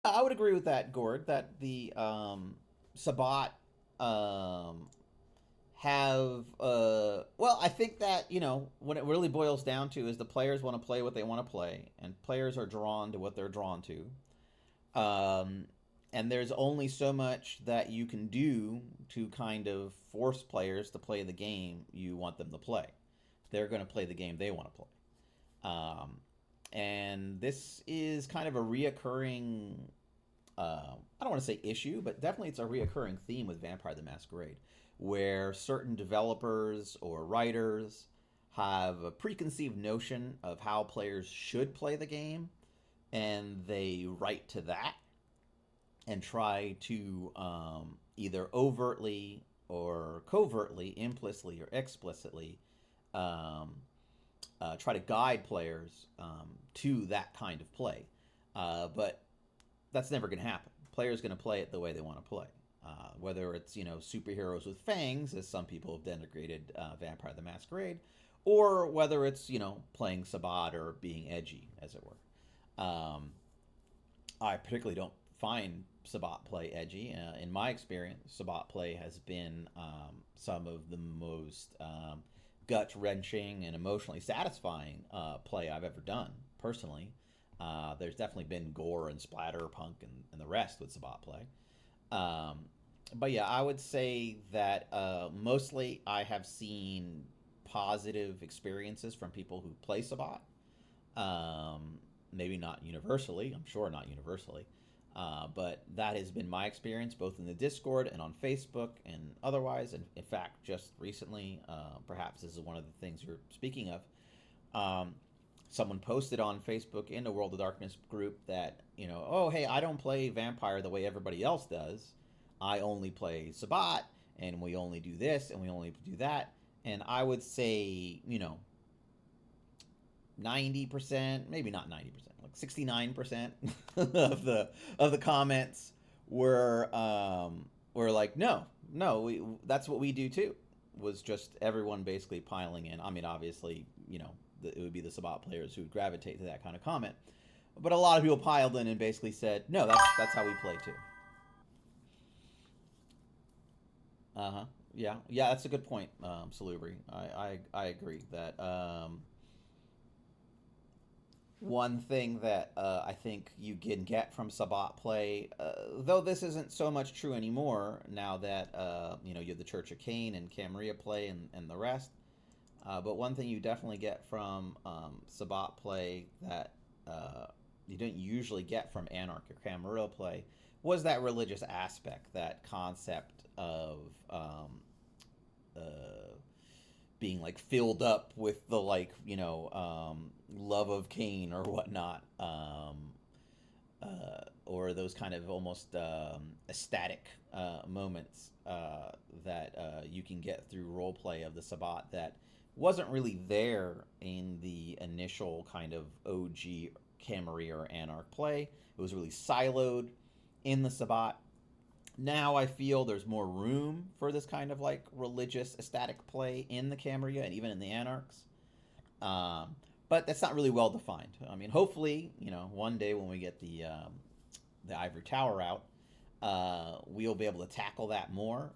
I would agree with that, Gord, that the Sabbat um, have well, I think that, what it really boils down to is the players want to play what they want to play, and players are drawn to what they're drawn to. Um, and there's only so much that you can do to kind of force players to play the game you want them to play. They're going to play the game they want to play. Um, and this is kind of a reoccurring, I don't want to say issue, but definitely it's a reoccurring theme with Vampire the Masquerade, where certain developers or writers have a preconceived notion of how players should play the game, and they write to that and try to either overtly or covertly, implicitly or explicitly, um, try to guide players to that kind of play. But that's never going to happen. Players going to play it the way they want to play. Whether it's superheroes with fangs, as some people have denigrated Vampire the Masquerade, or whether it's playing Sabbat or being edgy, as it were. I particularly don't find Sabbat play edgy. In my experience, Sabbat play has been some of the most gut wrenching and emotionally satisfying play I've ever done, personally. There's definitely been gore and splatter, punk, and the rest with Sabbat play. Um, but yeah, I would say that mostly I have seen positive experiences from people who play Sabbat. Maybe not universally, I'm sure not universally, but that has been my experience both in the Discord and on Facebook and otherwise. And in fact, just recently, perhaps this is one of the things you're speaking of. Um, Someone posted on Facebook in the World of Darkness group that, oh, hey, I don't play Vampire the way everybody else does. I only play Sabbat, and we only do this, and we only do that. And I would say, 90%, maybe not 90%, like 69% of the comments were like, no, no, that's what we do too. Was just everyone basically piling in. I mean, obviously, it would be the Sabbat players who would gravitate to that kind of comment, but a lot of people piled in and basically said, no, that's how we play too. Uh huh. Yeah, yeah, that's a good point, Salubri. I agree that one thing that I think you can get from Sabbat play, though this isn't so much true anymore now that you have the Church of Cain and Camarilla play and the rest. But one thing you definitely get from Sabbat play that you didn't usually get from Anarch or Camarilla play was that religious aspect, that concept of uh, being like filled up with the love of Cain or whatnot, or those kind of almost ecstatic moments that you can get through role play of the Sabbat that wasn't really there in the initial kind of OG Camarilla or Anarch play. It was really siloed in the Sabbat. Now I feel there's more room for this kind of like religious ecstatic play in the Camarilla and even in the Anarchs. Um, but that's not really well defined. I mean, hopefully, one day when we get the Ivory Tower out, we'll be able to tackle that more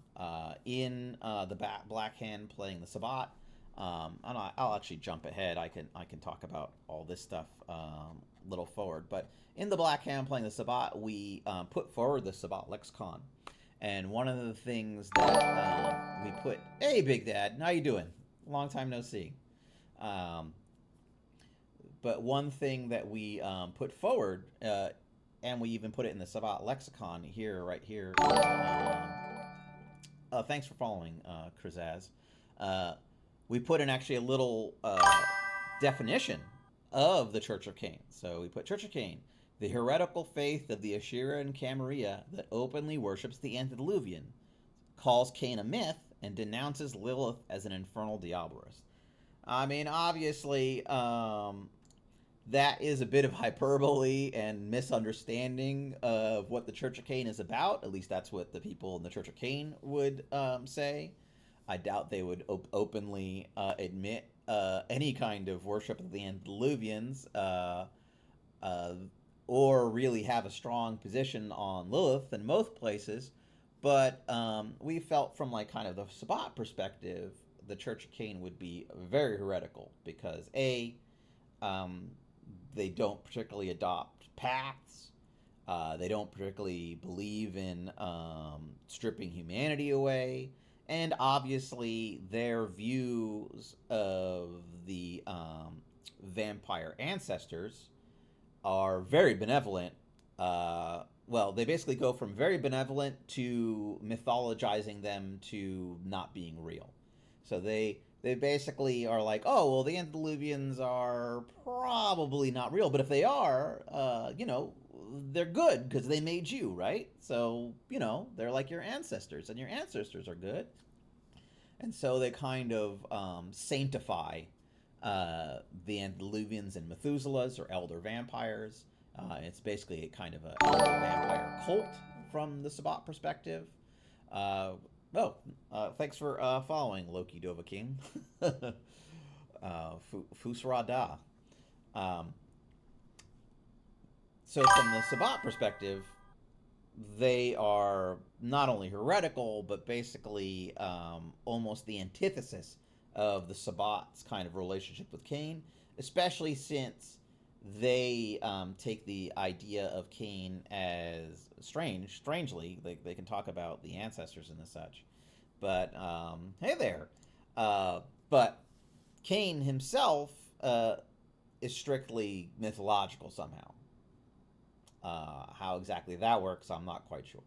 in the Black Hand playing the Sabbat. And I'll actually jump ahead. I can talk about all this stuff a little forward. But in the Black Hand playing the Sabbat, we put forward the Sabbat lexicon, and one of the things that we put. Hey, Big Dad, how you doing? Long time no see. Um, but one thing that we put forward, and we even put it in the Sabbat lexicon here, right here. Thanks for following, Krizaz. Uh, we put in actually a little definition of the Church of Cain. So we put Church of Cain, the heretical faith of the Ashera and Camarilla that openly worships the antediluvian, calls Cain a myth, and denounces Lilith as an infernal diabolist. I mean, obviously, that is a bit of hyperbole and misunderstanding of what the Church of Cain is about. At least that's what the people in the Church of Cain would say. I doubt they would openly admit any kind of worship of the antediluvians. or really have a strong position on Lilith in most places. But we felt from like kind of the Sabbat perspective, the Church of Cain would be very heretical because um, they don't particularly adopt paths. They don't particularly believe in stripping humanity away. And obviously, their views of the vampire ancestors are very benevolent. Well, they basically go from very benevolent to mythologizing them to not being real. So they basically are like, oh well, the antediluvians are probably not real, but if they are, they're good because they made you, right? So they're like your ancestors, and your ancestors are good, and so they kind of sanctify the antediluvians and Methuselahs or elder vampires. It's basically a kind of an elder vampire cult from the Sabbat perspective. Uh, Thanks for following Loki Dovahkiin. Fusrada. Um, so from the Sabbat perspective, they are not only heretical, but basically almost the antithesis of the Sabbat's kind of relationship with Cain, especially since they take the idea of Cain as strangely, they can talk about the ancestors and the such. But hey there. But Cain himself is strictly mythological somehow. How exactly that works, I'm not quite sure.